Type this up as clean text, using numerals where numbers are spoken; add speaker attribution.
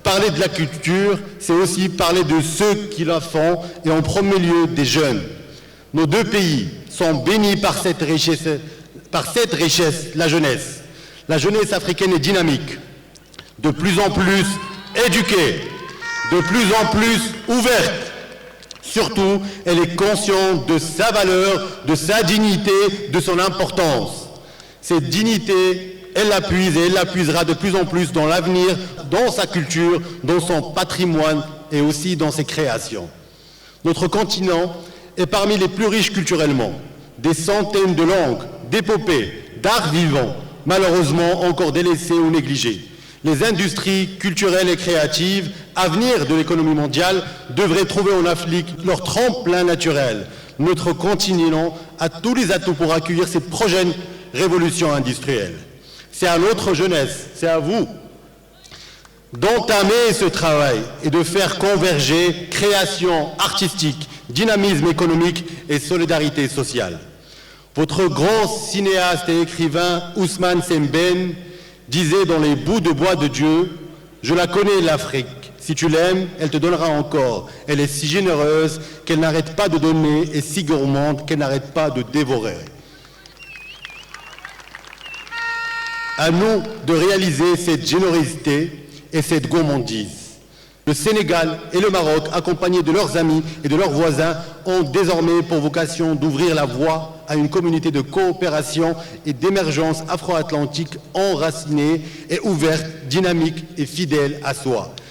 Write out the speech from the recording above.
Speaker 1: Parler de la culture, c'est aussi parler de ceux qui la font et en premier lieu des jeunes. Nos deux pays sont bénis par cette richesse, la jeunesse. La jeunesse africaine est dynamique, de plus en plus éduquée, de plus en plus ouverte. Surtout, elle est consciente de sa valeur, de sa dignité, de son importance. Cette dignité, elle la puise et elle la puisera de plus en plus dans l'avenir, dans sa culture, dans son patrimoine et aussi dans ses créations. Notre continent est parmi les plus riches culturellement. Des centaines de langues, d'épopées, d'arts vivants, malheureusement encore délaissés ou négligés. Les industries culturelles et créatives, avenir de l'économie mondiale, devraient trouver en Afrique leur tremplin naturel. Notre continent a tous les atouts pour accueillir cette prochaine révolution industrielle. C'est à notre jeunesse, c'est à vous, d'entamer ce travail et de faire converger création artistique, dynamisme économique et solidarité sociale. Votre grand cinéaste et écrivain Ousmane Sembène disait dans Les bouts de bois de Dieu, « Je la connais l'Afrique, si tu l'aimes, elle te donnera encore. Elle est si généreuse qu'elle n'arrête pas de donner et si gourmande qu'elle n'arrête pas de dévorer. » À nous de réaliser cette générosité et cette gourmandise. Le Sénégal et le Maroc, accompagnés de leurs amis et de leurs voisins, ont désormais pour vocation d'ouvrir la voie à une communauté de coopération et d'émergence afro-atlantique enracinée et ouverte, dynamique et fidèle à soi.